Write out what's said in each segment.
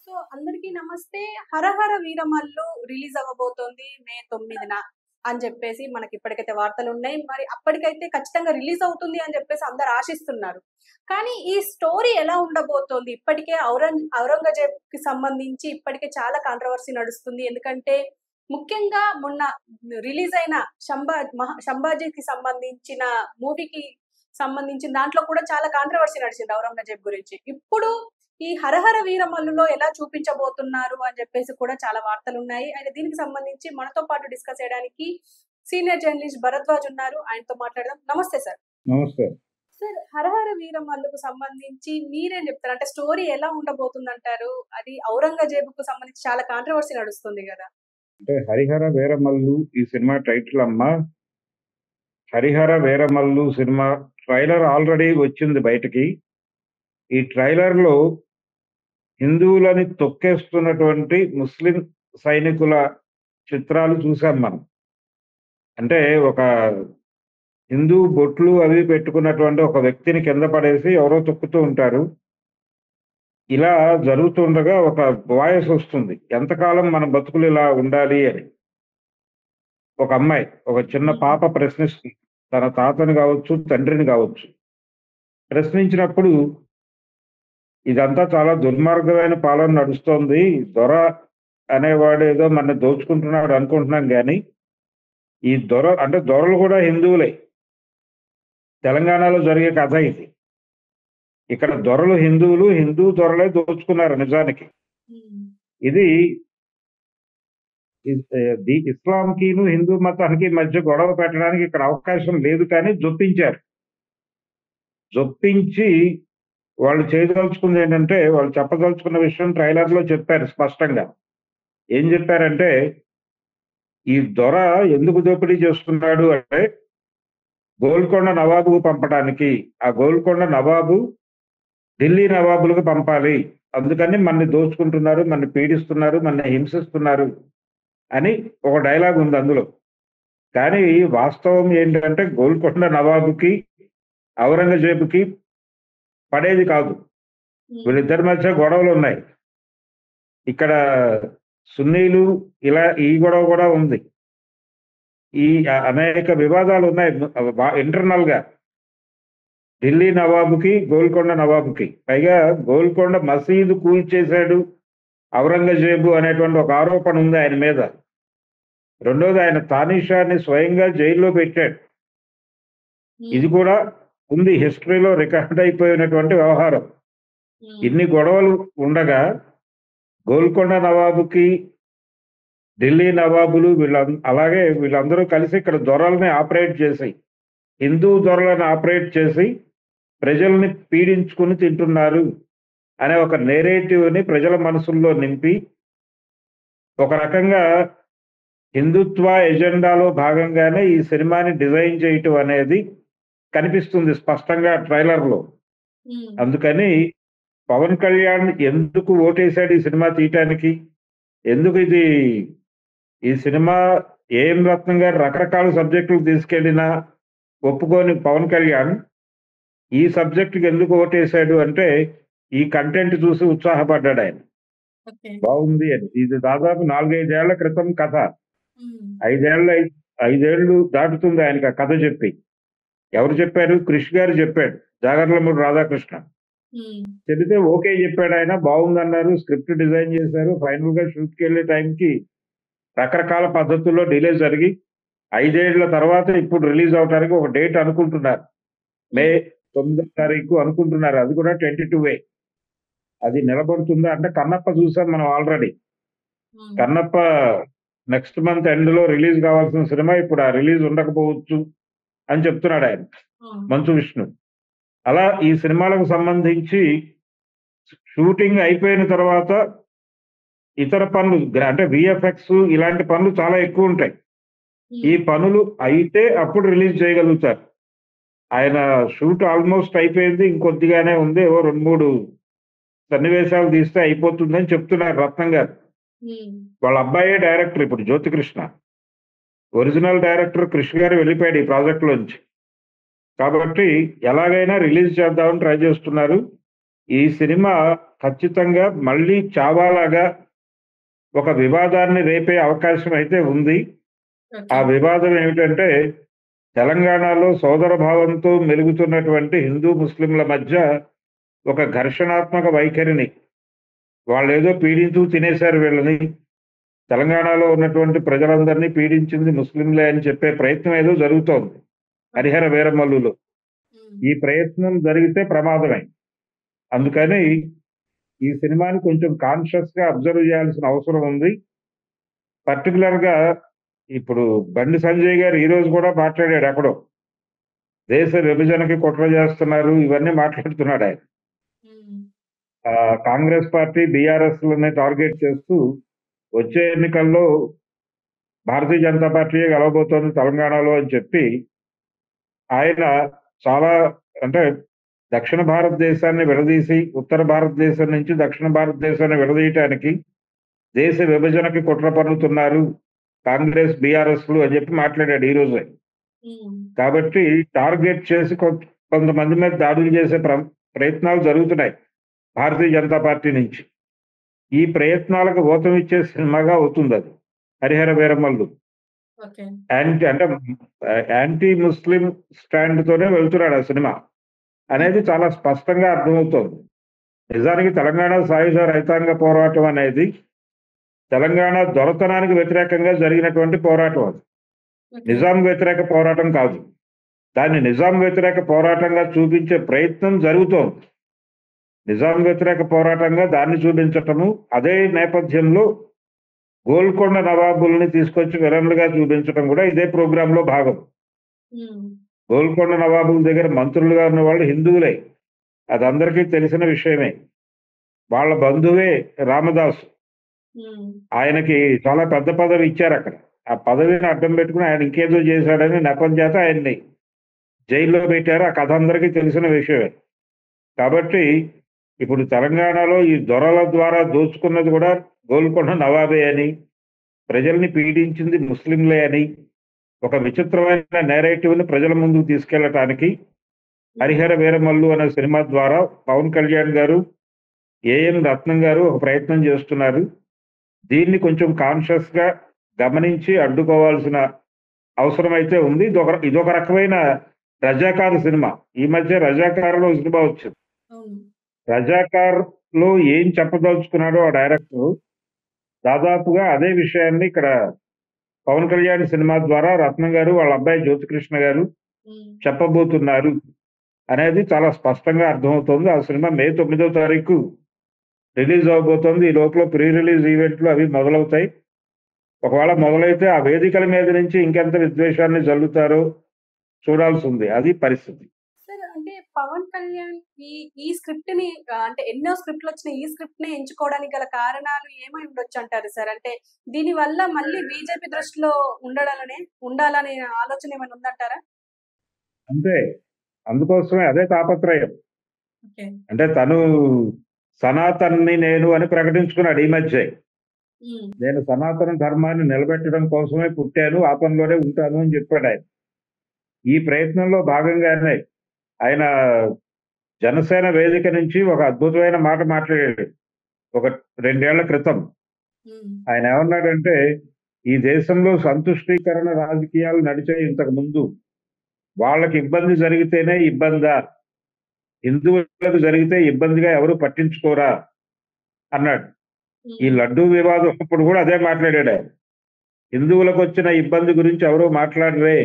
So అందరికీ నమస్తే. 'హరహర Veeramallu' release అవ్వబోతోంది మే 9న అని చెప్పేసి మనకి ఇప్పటికైతే వార్తలున్నాయి. మరి అప్పటికైతే ఖచ్చితంగా రిలీజ్ అవుతుంది అని చెప్పేసి అందరూ ఆశిస్తున్నారు. కానీ ఈ స్టోరీ ఎలా ఉండబోతోంది? ఇప్పటికే ఔరంగజేబ్‌కి సంబంధించి ఇప్పటికే చాలా కాంట్రోవర్సీ నడుస్తుంది. ఎందుకంటే ముఖ్యంగా మొన్న రిలీజ్ అయిన 'సంభాజీకి' సంబంధించిన మూవీకి సంబంధించిన దాంట్లో కూడా చాలా కాంట్రోవర్సీ నడిచింది ఔరంగజేబ్ గురించి. ఇప్పుడు ఈ 'హరహర వీరమల్లు'లో ఎలా చూపించబోతున్నారు అని చెప్పేసి కూడా చాలా వార్తలున్నాయి. అయితే దీనికి సంబంధించి మనతో పాటు డిస్కస్ చేయడానికి సీనియర్ జర్నలిస్ట్ భరద్వాజ్ ఉన్నారు. ఆయనతో మాట్లాడదాం. నమస్తే సార్. నమస్తే. సార్, 'హరహర వీరమల్లు'కు సంబంధించి మీరేం చెప్తారు? అంటే స్టోరీ ఎలా ఉండబోతుందంటారు? అది ఔరంగజేబుకు సంబంధించి చాలా కాంట్రోవర్సీ నడుస్తుంది గదా! అంటే 'హరిహర వీరమల్లు' ఈ సినిమా టైటిల్ అమ్మా. 'Harihara Veeramallu' cinema trailer already వచ్చింది బయటికి. ఈ ట్రైలర్‌లో హిందువులని తొక్కేస్తున్నటువంటి ముస్లిం సైనికుల చిత్రాలు చూసాం మనం. అంటే ఒక హిందూ బొట్లు అవి పెట్టుకున్నటువంటి ఒక వ్యక్తిని కింద పడేసి ఎవరో తొక్కుతూ ఉంటారు. ఇలా జరుగుతుండగా ఒక వాయిస్ వస్తుంది. ఎంతకాలం మన బతుకులు ఇలా ఉండాలి అని. ఒక అమ్మాయి, ఒక చిన్న పాప ప్రశ్నిస్తుంది. తన తాతని గావచ్చు, తండ్రిని గావచ్చు. ప్రశ్నించినప్పుడు ఇదంతా చాలా దుర్మార్గమైన పాలన నడుస్తోంది. దొర అనేవాడేదో మనని దోచుకుంటున్నాడు అనుకుంటున్నాం గానీ, ఈ అంటే దొరలు గూడా హిందువులే. తెలంగాణలో జరిగే కథ ఇది. ఇక్కడ దొరలు హిందువులు, హిందూ దొరలే దోచుకున్నారు నిజానికి. ఇది ఇస్లాంకిను, హిందూ మతానికి మధ్య గొడవ పెట్టడానికి ఇక్కడ అవకాశం లేదు కానీ జొప్పించారు. జొప్పించి వాళ్ళు చేయదలుచుకుంది ఏంటంటే, వాళ్ళు చెప్పదలుచుకున్న విషయం ట్రైలర్‌లో చెప్పారు స్పష్టంగా. ఏం చెప్పారంటే, ఈ దొర ఎందుకు దోపిడీ చేస్తున్నాడు అంటే, గోల్కొండ నవాబుకు పంపడానికి. ఆ గోల్కొండ నవాబు ఢిల్లీ నవాబులకు పంపాలి. అందుకని మనని దోచుకుంటున్నారు, మనని పీడిస్తున్నారు, మనని హింసిస్తున్నారు అని ఒక డైలాగ్ ఉంది అందులో. కానీ వాస్తవం ఏంటంటే గోల్కొండ నవాబుకి, ఔరంగజేబుకి పడేది కాదు. వీళ్ళిద్దరి మధ్య గొడవలున్నాయి. ఇక్కడ సున్నీలు ఇలా ఈ గొడవ కూడా ఉంది. ఈ అనేక వివాదాలున్నాయి ఇంటర్నల్‌గా. ఢిల్లీ నవాబుకి, గోల్కొండ నవాబుకి. పైగా గోల్కొండ మసీదు కూల్చేశాడు ఔరంగజేబు అనేటువంటి ఒక ఆరోపణ ఉంది ఆయన మీద. రెండోది ఆయన తానీషాని స్వయంగా జైల్లో పెట్టాడు. ఇది కూడా ఉంది, హిస్టరీలో రికార్డ్ అయిపోయినటువంటి వ్యవహారం. ఇన్ని గొడవలు ఉండగా గోల్కొండ నవాబుకి, ఢిల్లీ నవాబులు అలాగే వీళ్ళందరూ కలిసి ఇక్కడ దొరల్ని ఆపరేట్ చేసి, హిందూ దొరలను ఆపరేట్ చేసి ప్రజల్ని పీడించుకుని తింటున్నారు అనే ఒక నేరేటివ్‌ని ప్రజల మనసుల్లో నింపి, ఒక రకంగా హిందుత్వ ఎజెండాలో భాగంగానే ఈ సినిమాని డిజైన్ చేయటం అనేది కనిపిస్తుంది స్పష్టంగా ట్రైలర్‌లో. అందుకని పవన్ కళ్యాణ్ ఎందుకు ఓటేశాడు ఈ సినిమా తీయటానికి? ఎందుకు ఈ సినిమా ఏఎం రత్నం గారు రకరకాల సబ్జెక్టులు తీసుకెళ్ళినా ఒప్పుకోని పవన్ కళ్యాణ్ ఈ సబ్జెక్టుకి ఎందుకు ఓటేశాడు అంటే, ఈ కంటెంట్ చూసి ఉత్సాహపడ్డాడు ఆయన. బాగుంది అని. ఇది దాదాపు 4, 5 ఏళ్ల క్రితం కథ. 5 ఏళ్ళు దాటుతుంది ఆయనకి ఆ కథ చెప్పి. ఎవరు చెప్పారు? క్రిష్ గారు చెప్పాడు. జాగర్లమూడి రాధాకృష్ణ చెబితే ఓకే చెప్పాడు ఆయన. బాగుందన్నారు. స్క్రిప్ట్ డిజైన్ చేశారు. ఫైనల్ గా షూట్కి వెళ్ళే టైంకి రకరకాల పద్ధతుల్లో డిలే జరిగి 5 ఏళ్ల తర్వాత ఇప్పుడు రిలీజ్ అవడానికి ఒక డేట్ అనుకుంటున్నారు. మే 9వ తారీఖు అనుకుంటున్నారు. అది కూడా 22 అది నిలబడుతుందా అంటే, కన్నప్ప చూసాం మనం already. Kannappa next month end లో రిలీజ్ కావాల్సిన సినిమా ఇప్పుడు ఆ రిలీజ్ ఉండకపోవచ్చు అని చెప్తున్నాడు ఆయన, మంచు విష్ణు. అలా ఈ సినిమాలకు సంబంధించి షూటింగ్ అయిపోయిన తర్వాత ఇతర పనులు అంటే విఎఫ్ఎక్స్ ఇలాంటి పనులు చాలా ఎక్కువ ఉంటాయి. ఈ పనులు అయితే అప్పుడు రిలీజ్ చేయగలుగుతారు. ఆయన షూట్ ఆల్మోస్ట్ అయిపోయింది, ఇంకొద్దిగానే ఉంది. ఏవో 2, 3 సన్నివేశాలు తీస్తే అయిపోతుందని చెప్తున్నారు రత్నం గారు. వాళ్ళ అబ్బాయే డైరెక్టర్ ఇప్పుడు, జ్యోతికృష్ణ. ఒరిజినల్ డైరెక్టర్ కృష్ణ గారు వెళ్ళిపోయాడు ఈ ప్రాజెక్ట్ లోంచి. కాబట్టి ఎలాగైనా రిలీజ్ చేద్దామని ట్రై చేస్తున్నారు. ఈ సినిమా ఖచ్చితంగా మళ్ళీ చావాలాగా ఒక వివాదాన్ని రేపే అవకాశం అయితే ఉంది. ఆ ఓకే. వివాదం ఏమిటంటే తెలంగాణలో సోదర భావంతో మెలుగుతున్నటువంటి హిందూ ముస్లింల మధ్య ఒక ఘర్షణాత్మక వైఖరిని వాళ్ళేదో పీడించు తినేశారు వీళ్ళని. తెలంగాణలో ఉన్నటువంటి ప్రజలందరినీ పీడించింది ముస్లింలే అని చెప్పే ప్రయత్నం ఏదో జరుగుతోంది హరిహర వీరమల్లులో. హ్మ్. ఈ ప్రయత్నం జరిగితే ప్రమాదమే. అందుకని ఈ సినిమాని కొంచెం కాన్షియస్‌గా అబ్జర్వ్ చేయాల్సిన అవసరం ఉంది. పర్టిక్యులర్‌గా ఇప్పుడు బండి సంజయ్ గారు ఈరోజు కూడా మాట్లాడాడు ఎక్కడో. దేశ విభజనకి కుట్ర చేస్తున్నారు ఇవన్నీ మాట్లాడుతున్నాడాయన. హ్మ్. కాంగ్రెస్ పార్టీ, బీఆర్ఎస్‌లని టార్గెట్ చేస్తూ వచ్చే ఎన్నికల్లో భారతీయ జనతా పార్టీయే గెలవబోతోంది తెలంగాణలో అని చెప్పి ఆయన చాలా అంటే దక్షిణ భారతదేశాన్ని విడదీసి ఉత్తర భారతదేశం నుంచి దక్షిణ భారతదేశాన్ని విడదీయటానికి దేశ విభజనకి కుట్ర పన్నుతున్నారు కాంగ్రెస్, బీఆర్ఎస్‌లు అని చెప్పి మాట్లాడాడు ఈ రోజే. హ్మ్. కాబట్టి టార్గెట్ చేసి కొంతమంది మీద దాడులు చేసే ప్రయత్నాలు జరుగుతున్నాయి భారతీయ జనతా పార్టీ నుంచి. ఈ ప్రయత్నాలకు ఊతమిచ్చే సినిమాగా అవుతుందది 'హరిహర వీరమల్లు'. ఓకే. అంటే యాంటీ ముస్లిం స్టాండ్‌తోనే వెళ్తున్నాడు ఆ సినిమా అనేది చాలా స్పష్టంగా అర్థమవుతోంది. నిజానికి తెలంగాణ సాయుధ రైతాంగ పోరాటం అనేది తెలంగాణ దొరతనానికి వ్యతిరేకంగా జరిగినటువంటి పోరాటం అది. ఓకే. నిజాం వ్యతిరేక పోరాటం కాదు. దాన్ని నిజాం వ్యతిరేక పోరాటంగా చూపించే ప్రయత్నం జరుగుతోంది. నిజాం వ్యతిరేక పోరాటంగా దాన్ని చూపించటము, అదే నేపథ్యంలో గోల్కొండ నవాబుల్ని తీసుకొచ్చి విలన్లుగా చూపించటం కూడా ఇదే ప్రోగ్రామ్‌లో భాగం. హ్మ్. గోల్కొండ నవాబుల దగ్గర మంత్రులుగా ఉన్నవాళ్ళు హిందువులే. అదందరికీ తెలిసిన విషయమే. వాళ్ళ బంధువే రామదాసు. హ్మ్. ఆయనకి చాలా పెద్ద పదవి ఇచ్చారక్కడ. ఆ పదవిని అడ్డం పెట్టుకొని ఆయన ఇంకేదో చేశాడని నెపం చేత ఆయన్ని జైల్లో పెట్టారు. ఆ కథ అందరికీ తెలిసిన విషయమే. కాబట్టి ఇప్పుడు తెలంగాణలో ఈ దొరల ద్వారా దోచుకున్నది కూడా గోల్కొండ నవాబే అని, ప్రజల్ని పీడించింది ముస్లింలే అని, ఒక విచిత్రమైన నేరేటివ్‌ని ప్రజల ముందుకు తీసుకెళ్లటానికి హ్మ్. 'హరిహర వీరమల్లు' అనే సినిమా ద్వారా పవన్ కళ్యాణ్ గారు, ఏఎన్ రత్నం గారు ఒక ప్రయత్నం చేస్తున్నారు. దీన్ని కొంచెం కాన్షియస్‌గా గమనించి అడ్డుకోవాల్సిన అవసరమైతే ఉంది. ఇదొక రకమైన రజాకార్ సినిమా. ఈ మధ్య 'రజాకార్‌లో' సినిమా వచ్చింది. అవును. 'రజాకార్‌లో' ఏం చెప్పదలుచుకున్నాడో ఆ డైరెక్టరు దాదాపుగా అదే విషయాన్ని ఇక్కడ పవన్ కళ్యాణ్ సినిమా ద్వారా రత్నం గారు, వాళ్ళ అబ్బాయి జ్యోతికృష్ణ గారు హ్మ్. చెప్పబోతున్నారు అనేది చాలా స్పష్టంగా అర్థమవుతోంది. ఆ సినిమా మే 9వ తారీఖు రిలీజ్ అవ్వబోతోంది. ఈ లోపల ప్రీ రిలీజ్ ఈవెంట్లు అవి మొదలవుతాయి. ఒకవేళ మొదలైతే ఆ వేదికల మీద నుంచి ఇంకెంత విద్వేషాన్ని జల్లుతారో చూడాల్సుంది. అది పరిస్థితి. సార్ అంటే పవన్ కళ్యాణ్ ఈ ఈ స్క్రిప్ట్‌ని అంటే ఎన్నో స్క్రిప్ట్‌లొచ్చిన ఈ స్క్రిప్ట్‌నే ఎంచుకోవడానికి గల కారణాలు ఏమై ఉండొచ్చంటారు సార్? అంటే దీనివల్ల మళ్ళీ బీజేపీ దృష్టిలో ఉండాలనే ఆలోచన ఏమైనా ఉందంటారా? అంతే. అందుకోసమే అదే తాపత్రయం. ఓకే. అంటే తను సనాతన్ని నేను అని ప్రకటించుకున్నాడు ఈ మధ్యే. హ్మ్. నేను సనాతన ధర్మాన్ని నిలబెట్టడం కోసమే పుట్టాను. ఆ పనిలోనే ఉంటాను అని చెప్పాడాయన. ఈ ప్రయత్నంలో భాగంగానే ఆయన జనసేన వేదిక నుంచి ఒక అద్భుతమైన మాట మాట్లాడాడు. ఒక 2 ఏళ్ల క్రితం. హ్మ్. ఆయన ఏమన్నాడంటే, "ఈ దేశంలో సంతుష్టీకరణ రాజకీయాలు నడిచాయి ఇంతకు ముందు. వాళ్ళకి ఇబ్బంది జరిగితేనే ఇబ్బందా? హిందువులకు జరిగితే ఇబ్బందిగా ఎవరు పట్టించుకోరా?" అన్నాడు. ఈ హ్మ్. లడ్డూ వివాదం అప్పుడు కూడా అదే మాట్లాడాడాయన. హిందువులకొచ్చిన ఇబ్బంది గురించి ఎవరు మాట్లాడరే.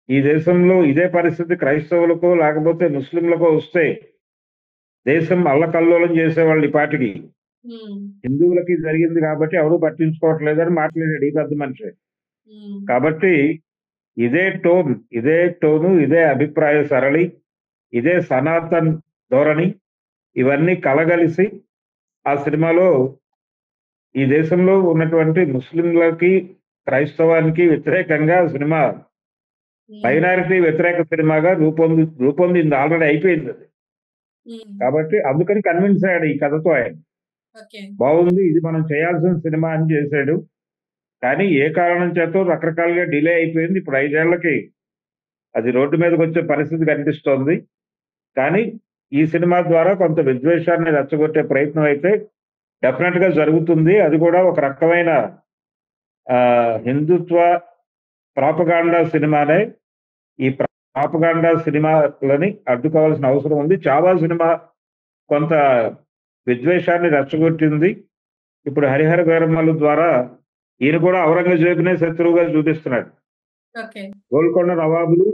ఈ దేశంలో ఇదే పరిస్థితి క్రైస్తవులకో, లేకపోతే ముస్లింలకో వస్తే దేశం అల్లకల్లోలం చేసేవాళ్ళు ఈ పాటికి. హ్మ్. హిందువులకి జరిగింది కాబట్టి ఎవరు పట్టించుకోవట్లేదని మాట్లాడాడు ఈ పెద్ద మనిషి. హ్మ్. కాబట్టి ఇదే టోను, ఇదే అభిప్రాయ సరళి, ఇదే సనాతన్ ధోరణి ఇవన్నీ కలగలిసి ఆ సినిమాలో ఈ దేశంలో ఉన్నటువంటి ముస్లింలకి, క్రైస్తవానికి వ్యతిరేకంగా సినిమా హ్మ్. మైనారిటీ వ్యతిరేక సినిమాగా రూపొందింది. ఆల్రెడీ అయిపోయిందది. హ్మ్. కాబట్టి అందుకని కన్విన్స్ అయ్యాడు ఈ కథతో ఆయన. ఓకే. బావుంది. ఇది మనం చేయాల్సిన సినిమా అని చేశాడు. కానీ ఏ కారణం చేతో రకరకాలుగా డిలే అయిపోయింది. ఇప్పుడు 5 ఏళ్లకి అది రోడ్డు మీదకొచ్చే పరిస్థితి కనిపిస్తోంది. కానీ ఈ సినిమా ద్వారా కొంత విద్వేషాన్ని రెచ్చగొట్టే ప్రయత్నం అయితే డెఫినెట్ గా జరుగుతుంది. అది కూడా ఒక రకమైన హిందుత్వ ప్రాపగాండా సినిమానే. ఈ ప్రాపగాండా సినిమాలని అడ్డుకోవాల్సిన అవసరం ఉంది. చావా సినిమా కొంత విద్వేషాన్ని రెచ్చగొట్టింది. ఇప్పుడు హరిహర వీరమల్లు ద్వారా ఈయన కూడా ఔరంగజేబునే శత్రువుగా చూపిస్తున్నాడు. ఓకే. గోల్కొండ నవాబులు